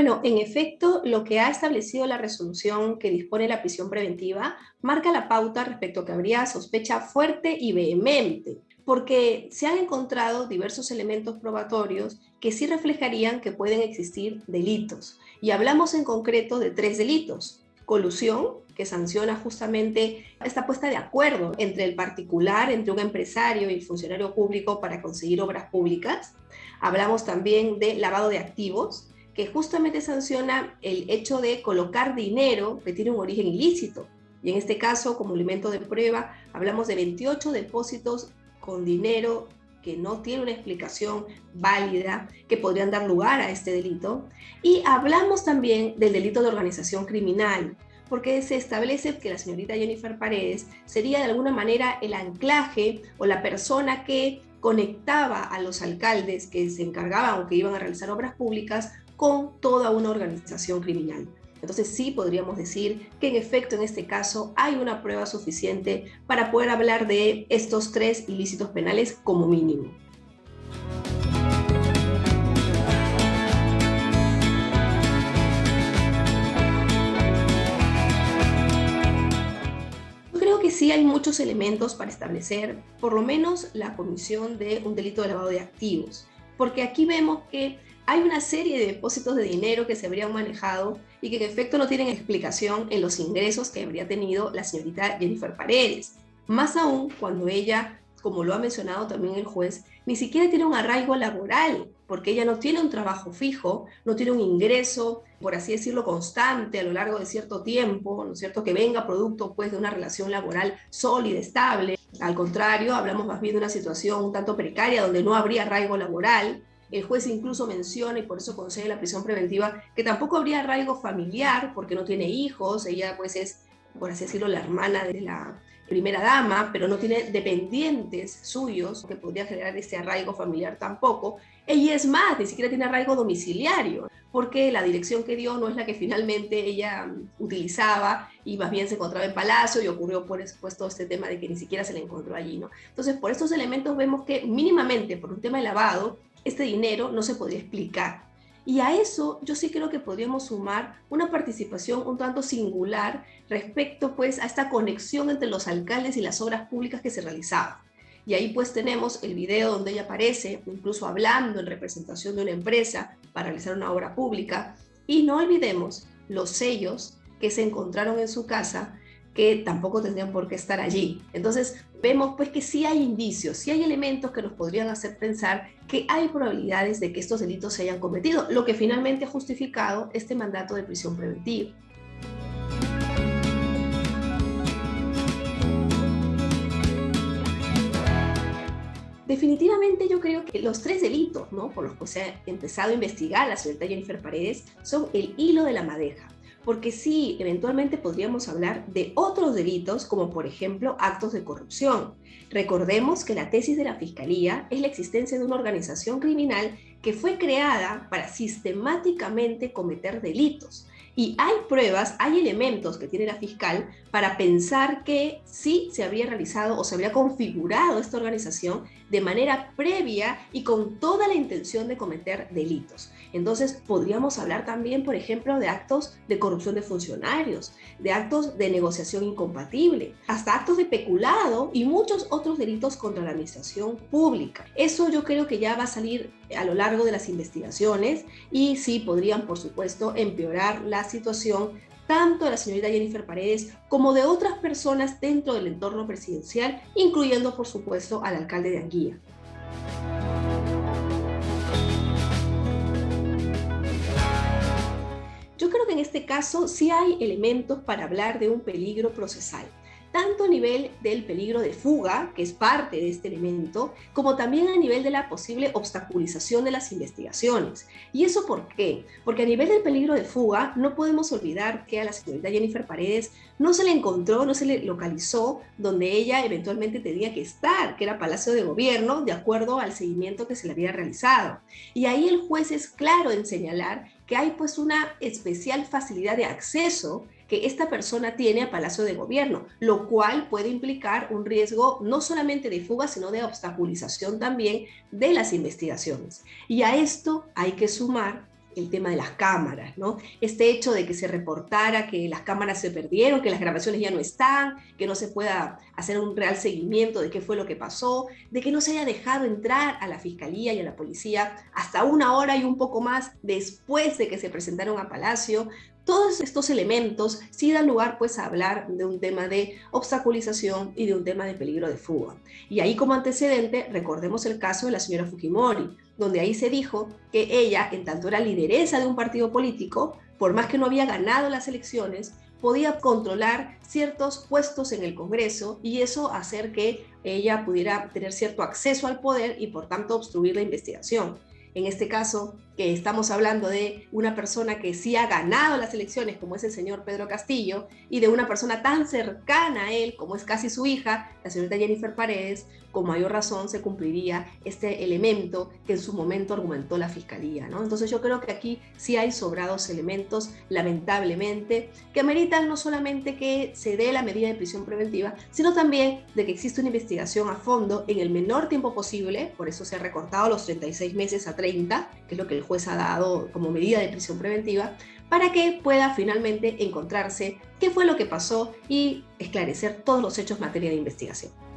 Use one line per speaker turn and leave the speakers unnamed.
Bueno, en efecto, lo que ha establecido la resolución que dispone la prisión preventiva marca la pauta respecto a que habría sospecha fuerte y vehemente, porque se han encontrado diversos elementos probatorios que sí reflejarían que pueden existir delitos. Y hablamos en concreto de tres delitos. Colusión, que sanciona justamente esta puesta de acuerdo entre el particular, entre un empresario y el funcionario público para conseguir obras públicas. Hablamos también de lavado de activos, que justamente sanciona el hecho de colocar dinero que tiene un origen ilícito. Y en este caso, como elemento de prueba, hablamos de 28 depósitos con dinero que no tiene una explicación válida, que podrían dar lugar a este delito. Y hablamos también del delito de organización criminal, porque se establece que la señorita Jennifer Paredes sería de alguna manera el anclaje o la persona que conectaba a los alcaldes que se encargaban o que iban a realizar obras públicas con toda una organización criminal. Entonces sí podríamos decir que en efecto en este caso hay una prueba suficiente para poder hablar de estos tres ilícitos penales como mínimo. Yo creo que sí hay muchos elementos para establecer por lo menos la comisión de un delito de lavado de activos, porque aquí vemos que hay una serie de depósitos de dinero que se habrían manejado y que en efecto no tienen explicación en los ingresos que habría tenido la señorita Jennifer Paredes. Más aún cuando ella, como lo ha mencionado también el juez, ni siquiera tiene un arraigo laboral, porque ella no tiene un trabajo fijo, no tiene un ingreso, por así decirlo, constante a lo largo de cierto tiempo, ¿no es cierto?, que venga producto pues de una relación laboral sólida, estable. Al contrario, hablamos más bien de una situación un tanto precaria donde no habría arraigo laboral. El juez incluso menciona, y por eso concede la prisión preventiva, que tampoco habría arraigo familiar porque no tiene hijos, ella pues es, por así decirlo, la hermana de la primera dama, pero no tiene dependientes suyos que podría generar ese arraigo familiar tampoco. Ella es más, ni siquiera tiene arraigo domiciliario, porque la dirección que dio no es la que finalmente ella utilizaba y más bien se encontraba en Palacio y ocurrió por supuesto este tema de que ni siquiera se le encontró allí, ¿no? Entonces, por estos elementos vemos que mínimamente por un tema de lavado, este dinero no se podría explicar. Y a eso yo sí creo que podríamos sumar una participación un tanto singular respecto pues a esta conexión entre los alcaldes y las obras públicas que se realizaban. Y ahí pues tenemos el video donde ella aparece incluso hablando en representación de una empresa para realizar una obra pública. Y no olvidemos los sellos que se encontraron en su casa que tampoco tendrían por qué estar allí. Entonces vemos pues que sí hay indicios, sí hay elementos que nos podrían hacer pensar que hay probabilidades de que estos delitos se hayan cometido, lo que finalmente ha justificado este mandato de prisión preventiva. Definitivamente yo creo que los tres delitos, ¿no?, por los que se ha empezado a investigar a la señorita Jennifer Paredes son el hilo de la madeja, porque sí, eventualmente podríamos hablar de otros delitos, como por ejemplo actos de corrupción. Recordemos que la tesis de la Fiscalía es la existencia de una organización criminal que fue creada para sistemáticamente cometer delitos. Y hay pruebas, hay elementos que tiene la fiscal para pensar que sí se habría realizado o se habría configurado esta organización de manera previa y con toda la intención de cometer delitos. Entonces, podríamos hablar también, por ejemplo, de actos de corrupción de funcionarios, de actos de negociación incompatible, hasta actos de peculado y muchos otros delitos contra la administración pública. Eso yo creo que ya va a salir a lo largo de las investigaciones y sí podrían, por supuesto, empeorar la situación tanto de la señorita Jennifer Paredes como de otras personas dentro del entorno presidencial, incluyendo, por supuesto, al alcalde de Anguía. Yo creo que en este caso sí hay elementos para hablar de un peligro procesal, tanto a nivel del peligro de fuga, que es parte de este elemento, como también a nivel de la posible obstaculización de las investigaciones. ¿Y eso por qué? Porque a nivel del peligro de fuga no podemos olvidar que a la señorita Jennifer Paredes no se le encontró, no se le localizó donde ella eventualmente tenía que estar, que era Palacio de Gobierno, de acuerdo al seguimiento que se le había realizado. Y ahí el juez es claro en señalar que hay pues una especial facilidad de acceso que esta persona tiene a Palacio de Gobierno, lo cual puede implicar un riesgo no solamente de fuga, sino de obstaculización también de las investigaciones. Y a esto hay que sumar el tema de las cámaras, ¿no? Este hecho de que se reportara que las cámaras se perdieron, que las grabaciones ya no están, que no se pueda hacer un real seguimiento de qué fue lo que pasó, de que no se haya dejado entrar a la fiscalía y a la policía hasta una hora y un poco más después de que se presentaron a Palacio. Todos estos elementos sí dan lugar pues a hablar de un tema de obstaculización y de un tema de peligro de fuga. Y ahí como antecedente recordemos el caso de la señora Fujimori, donde ahí se dijo que ella, en tanto era lideresa de un partido político, por más que no había ganado las elecciones, podía controlar ciertos puestos en el Congreso y eso hacer que ella pudiera tener cierto acceso al poder y por tanto obstruir la investigación. En este caso, que estamos hablando de una persona que sí ha ganado las elecciones, como es el señor Pedro Castillo, y de una persona tan cercana a él, como es casi su hija, la señorita Jennifer Paredes, con mayor razón se cumpliría este elemento que en su momento argumentó la Fiscalía, ¿no? Entonces yo creo que aquí sí hay sobrados elementos, lamentablemente, que ameritan no solamente que se dé la medida de prisión preventiva, sino también de que existe una investigación a fondo en el menor tiempo posible, por eso se ha recortado los 36 meses a 30, que es lo que el juez ha dado como medida de prisión preventiva, para que pueda finalmente encontrarse qué fue lo que pasó y esclarecer todos los hechos en materia de investigación.